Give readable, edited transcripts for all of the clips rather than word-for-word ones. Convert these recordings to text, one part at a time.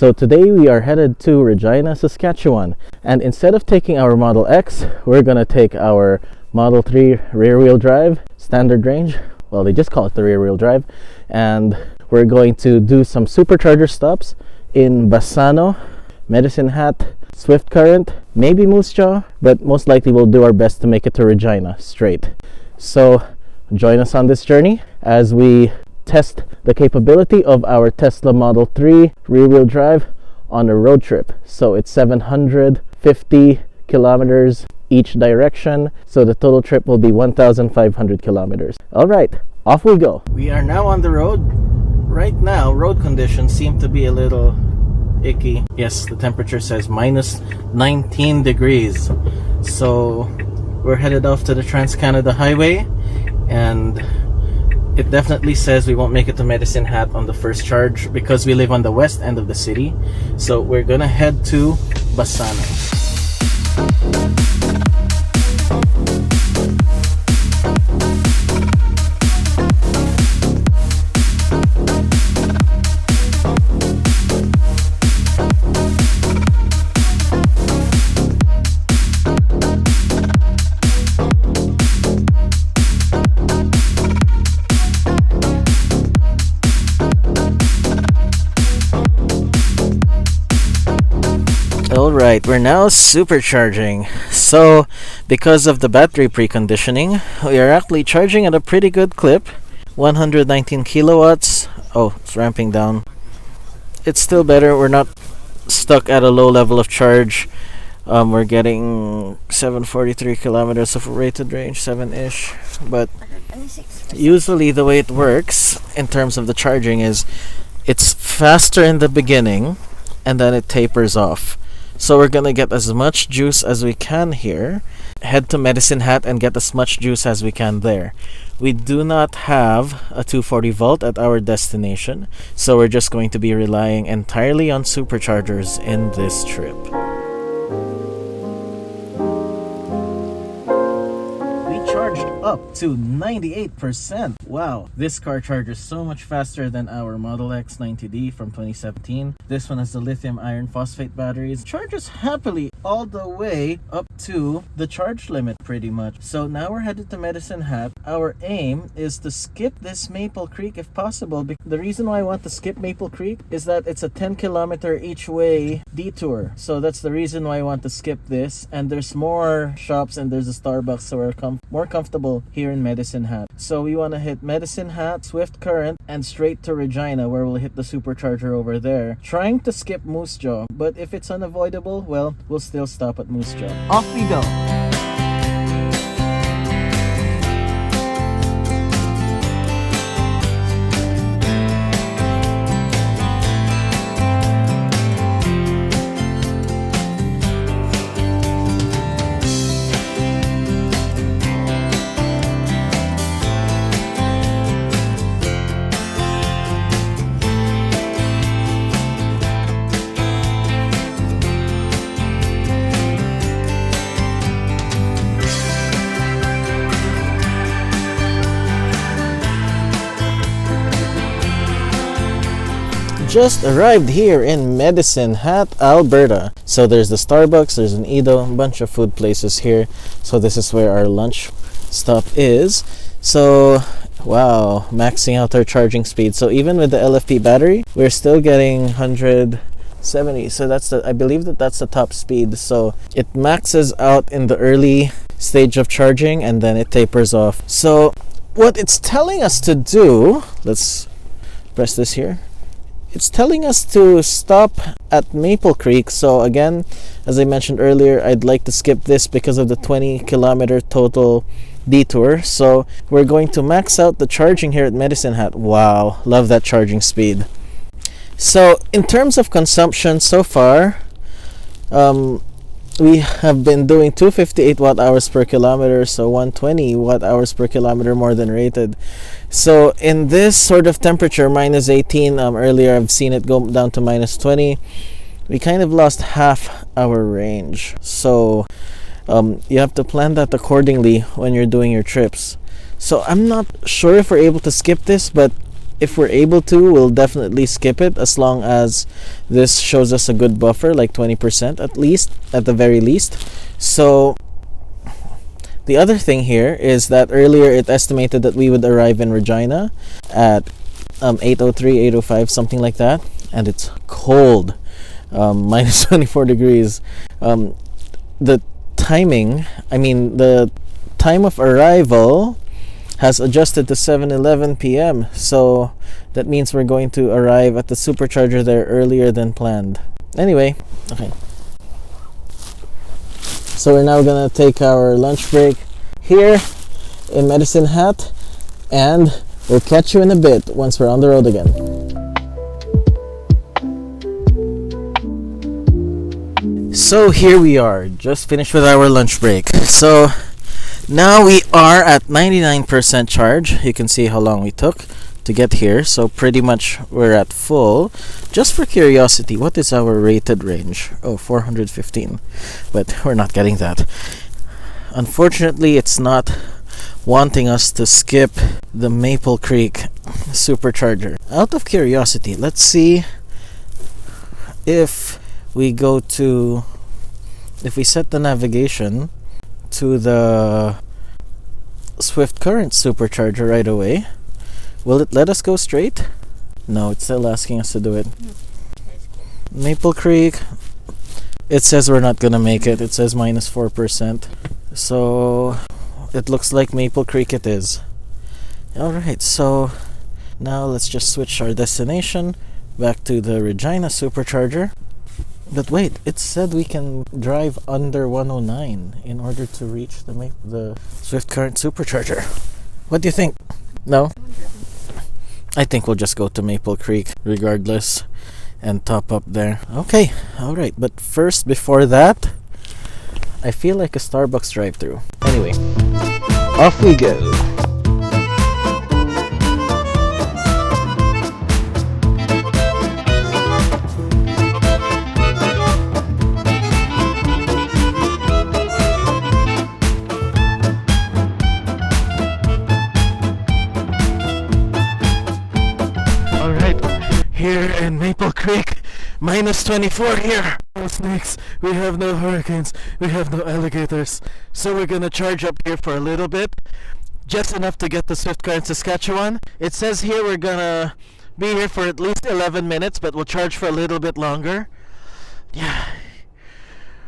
So today we are headed to Regina, Saskatchewan, and instead of taking our Model X, we're gonna take our Model 3 rear-wheel drive, standard range. Well, they just call it the rear-wheel drive, and we're going to do some Supercharger stops in Bassana, Medicine Hat, Swift Current, maybe Moose Jaw, but most likely we'll do our best to make it to Regina straight. So join us on this journey as we test the capability of our Tesla Model 3 rear-wheel drive on a road trip. So it's 750 kilometers each direction, so the total trip will be 1,500 kilometers. All right, off we go. We are now on the road. Right now, road conditions seem to be a little icky. Yes, the temperature says minus 19 degrees. So we're headed off to the Trans-Canada Highway, and it definitely says we won't make it to Medicine Hat on the first charge because we live on the west end of the city. So we're gonna head to Bassana. Alright, we're now supercharging. So, because of the battery preconditioning, we are actually charging at a pretty good clip. 119 kilowatts. Oh, it's ramping down. It's still better. We're not stuck at a low level of charge. We're getting 743 kilometers of rated range, 7-ish. But usually the way it works in terms of the charging is it's faster in the beginning and then it tapers off. So we're gonna get as much juice as we can here, head to Medicine Hat and get as much juice as we can there. We do not have a 240 volt at our destination, so we're just going to be relying entirely on superchargers in this trip. Charged up to 98%. Wow, this car charges so much faster than our Model X 90D from 2017. This one has the lithium iron phosphate batteries. Charges happily all the way up to the charge limit pretty much. So now we're headed to Medicine Hat. Our aim is to skip this Maple Creek if possible. The reason why I want to skip Maple Creek is that it's a 10-kilometer each way detour. So that's the reason why I want to skip this. And there's more shops and there's a Starbucks, so we're more comfortable here in Medicine Hat. So we want to hit Medicine Hat, Swift Current, and straight to Regina, where we'll hit the supercharger over there. Trying to skip Moose Jaw, but if it's unavoidable, well, we'll still stop at Moose Jaw. Off we go! Just arrived here in Medicine Hat, Alberta. So there's the Starbucks, there's an Edo, a bunch of food places here. So this is where our lunch stop is. So wow, maxing out our charging speed. So even with the LFP battery, we're still getting 170. So that's I believe that's the top speed. So it maxes out in the early stage of charging and then it tapers off. So what it's telling us to do, let's press this here. It's telling us to stop at Maple Creek. So again, as I mentioned earlier, I'd like to skip this because of the 20-kilometer total detour. So we're going to max out the charging here at Medicine Hat. Wow, love that charging speed. So in terms of consumption so far, we have been doing 258 watt hours per kilometer, so 120 watt hours per kilometer more than rated. So in this sort of temperature, minus 18, earlier I've seen it go down to minus 20, we kind of lost half our range. So you have to plan that accordingly when you're doing your trips. So I'm not sure if we're able to skip this, but if we're able to, we'll definitely skip it as long as this shows us a good buffer, like 20% at least, at the very least. So the other thing here is that earlier it estimated that we would arrive in Regina at 8:03, 8:05, something like that, and it's cold, minus 24 degrees. The time of arrival has adjusted to 7:11 p.m. So that means we're going to arrive at the Supercharger there earlier than planned. Anyway, okay. So we're now gonna take our lunch break here in Medicine Hat, and we'll catch you in a bit once we're on the road again. So here we are, just finished with our lunch break. So now we are at 99% charge. You can see how long we took to get here. So pretty much we're at full. Just for curiosity, what is our rated range? Oh, 415. But we're not getting that. Unfortunately, it's not wanting us to skip the Maple Creek Supercharger. Out of curiosity, let's see if we set the navigation to the Swift Current Supercharger right away. Will it let us go straight? No, it's still asking us to do it. Maple Creek, it says we're not gonna make it. It says minus 4%. So it looks like Maple Creek it is. Alright, so now let's just switch our destination back to the Regina Supercharger. But wait, it said we can drive under 109 in order to reach the Swift Current Supercharger. What do you think? No? I think we'll just go to Maple Creek regardless and top up there. Okay, alright, but first, before that, I feel like a Starbucks drive-thru. Anyway, off we go. Here in Maple Creek, minus 24 here. No snakes, we have no hurricanes, we have no alligators. So we're gonna charge up here for a little bit, just enough to get to Swift Current Saskatchewan. It says here we're gonna be here for at least 11 minutes, but we'll charge for a little bit longer. Yeah,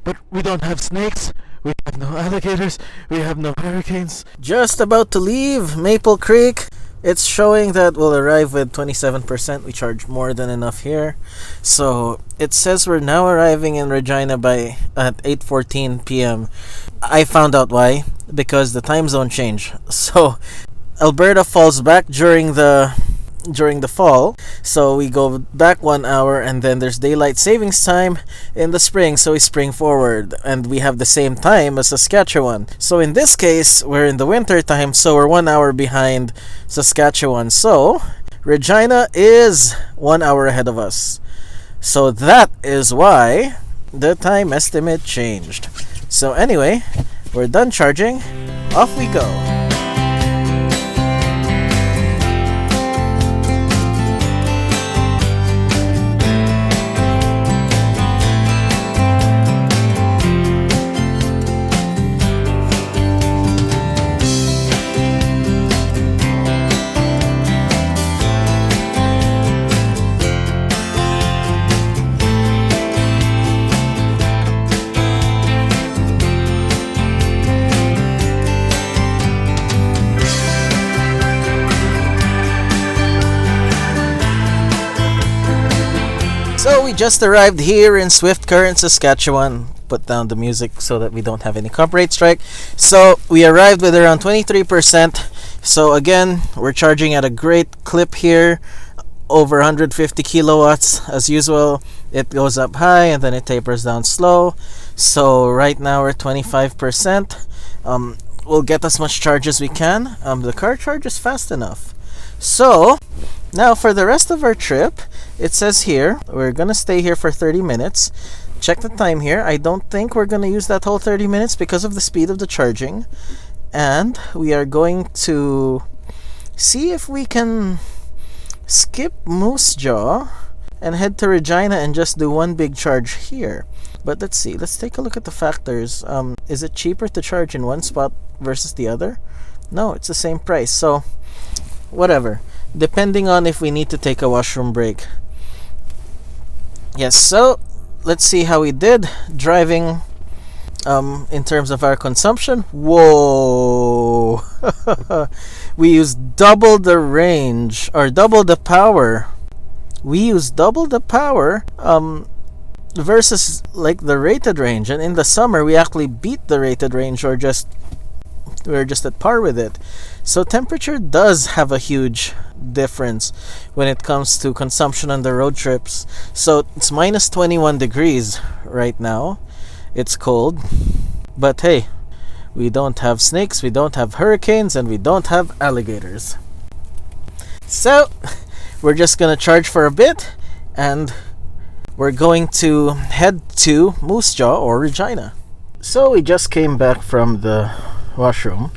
but we don't have snakes, we have no alligators, we have no hurricanes. Just about to leave Maple Creek. It's showing that we'll arrive with 27%. We charge more than enough here. So it says we're now arriving in Regina at 8:14 p.m. I found out why. Because the time zone change. So Alberta falls back during the fall. So we go back 1 hour, and then there's daylight savings time in the spring, so we spring forward, and we have the same time as Saskatchewan. So in this case, we're in the winter time, so we're 1 hour behind Saskatchewan. So Regina is 1 hour ahead of us. So that is why the time estimate changed. So anyway, we're done charging. Off we go. So we just arrived here in Swift Current, Saskatchewan. Put down the music so that we don't have any copyright strike. So we arrived with around 23%. So again, we're charging at a great clip here, over 150 kilowatts as usual. It goes up high and then it tapers down slow. So right now we're at 25%. We'll get as much charge as we can. The car charges fast enough. So now for the rest of our trip, it says here we're gonna stay here for 30 minutes. Check the time here. I don't think we're gonna use that whole 30 minutes because of the speed of the charging. And we are going to see if we can skip Moose Jaw and head to Regina and just do one big charge here. But let's see, let's take a look at the factors. Is it cheaper to charge in one spot versus the other? No, it's the same price. So whatever, depending on if we need to take a washroom break. Yes, so let's see how we did driving in terms of our consumption. Whoa. We used double the range, or double the power. We used double the power versus like the rated range, and in the summer we actually beat the rated range, or we're just at par with it. So temperature does have a huge difference when it comes to consumption on the road trips. So it's minus 21 degrees right now. It's cold, but hey, we don't have snakes, we don't have hurricanes, and we don't have alligators. So we're just gonna charge for a bit, and we're going to head to Moose Jaw or Regina. So we just came back from the washroom.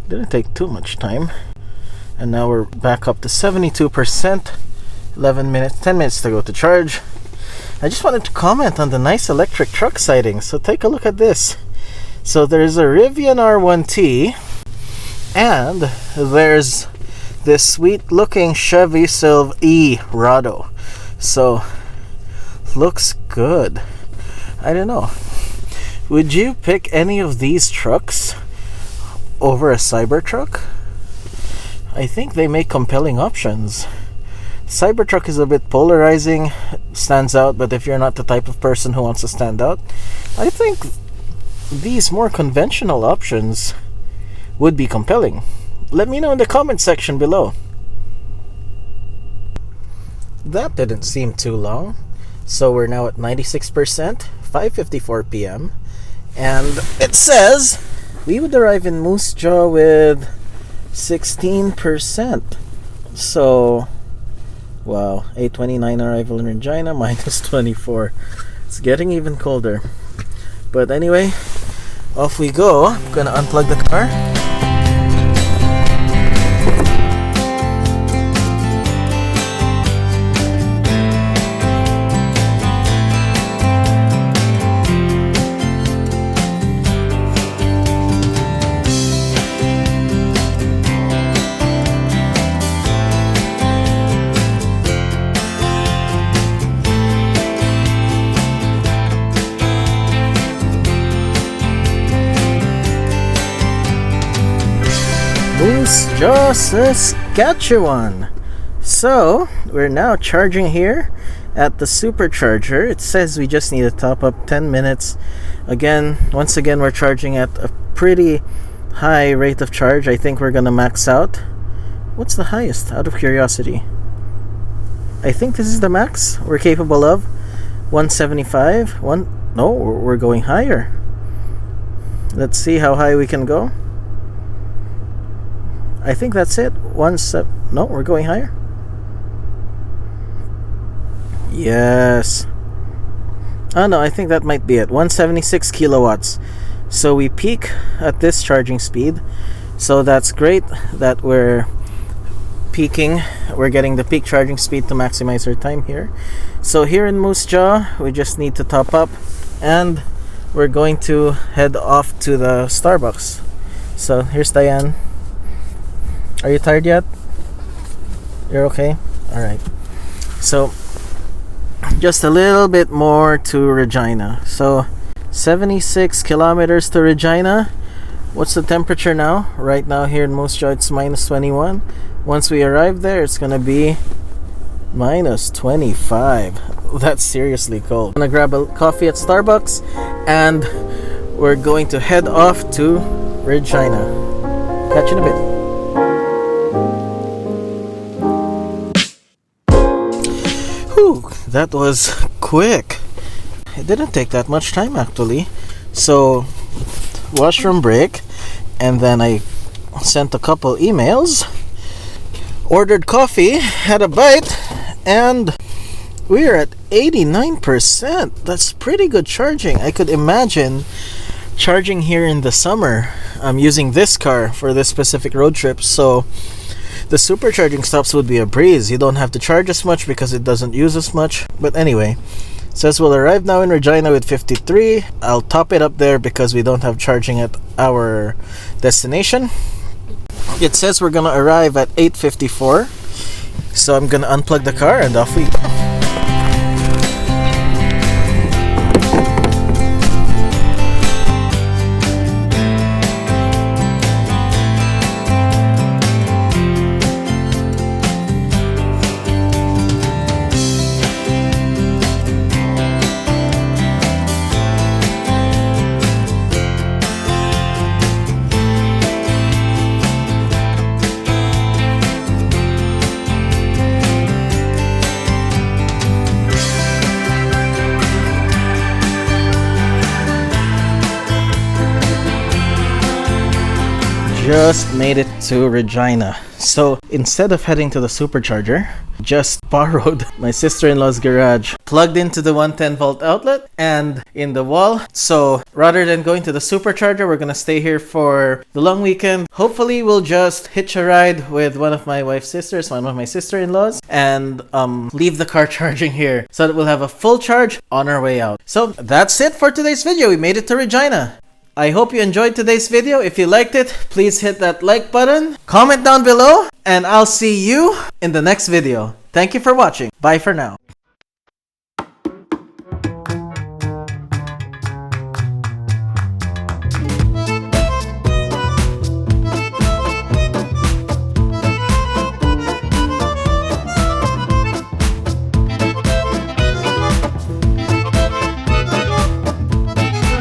Didn't take too much time, and now we're back up to 72%. 10 minutes to go to charge. I just wanted to comment on the nice electric truck sightings. So take a look at this. So there's a Rivian R1T, and there's this sweet looking Chevy Silv E Rado. So looks good. I don't know, would you pick any of these trucks over a Cybertruck? I think they make compelling options. Cybertruck is a bit polarizing, stands out, but if you're not the type of person who wants to stand out, I think these more conventional options would be compelling. Let me know in the comment section below. That didn't seem too long. So we're now at 96%, 5:54 p.m. And it says we would arrive in Moose Jaw with 16%. So, wow, 8:29 arrival in Regina, minus 24. It's getting even colder. But anyway, off we go. I'm gonna unplug the car. Moose Jaw, Saskatchewan. So we're now charging here at the Supercharger. It says we just need to top up 10 minutes. Once again, we're charging at a pretty high rate of charge. I think we're gonna max out. What's the highest, out of curiosity? I think this is the max we're capable of. 175. No, we're going higher. Let's see how high we can go. I think that's it. No, we're going higher. Yes. Oh no, I think that might be it. 176 kilowatts. So we peak at this charging speed. So that's great that we're peaking. We're getting the peak charging speed to maximize our time here. So here in Moose Jaw, we just need to top up, and we're going to head off to the Starbucks. So here's Diane. Are you tired yet? You're okay? Alright. So just a little bit more to Regina. So 76 kilometers to Regina. What's the temperature now? Right now here in Moose Jaw, it's minus 21. Once we arrive there, it's gonna be minus 25. That's seriously cold. I'm gonna grab a coffee at Starbucks, and we're going to head off to Regina. Catch you in a bit. Whew, that was quick. It didn't take that much time actually. So, washroom break, and then I sent a couple emails, ordered coffee, had a bite, and we're at 89%. That's pretty good charging. I could imagine charging here in the summer. I'm using this car for this specific road trip, so the supercharging stops would be a breeze. You don't have to charge as much because it doesn't use as much. But anyway, says we'll arrive now in Regina with 53. I'll top it up there because we don't have charging at our destination. It says we're gonna arrive at 8:54. So I'm gonna unplug the car and off we go. Just made it to Regina. So instead of heading to the supercharger, just borrowed my sister-in-law's garage, plugged into the 110 volt outlet and in the wall. So rather than going to the supercharger, we're gonna stay here for the long weekend. Hopefully we'll just hitch a ride with one of my wife's sisters, one of my sister-in-laws, and leave the car charging here so that we'll have a full charge on our way out. So that's it for today's video. We made it to Regina. I hope you enjoyed today's video. If you liked it, please hit that like button, comment down below, and I'll see you in the next video. Thank you for watching. Bye for now.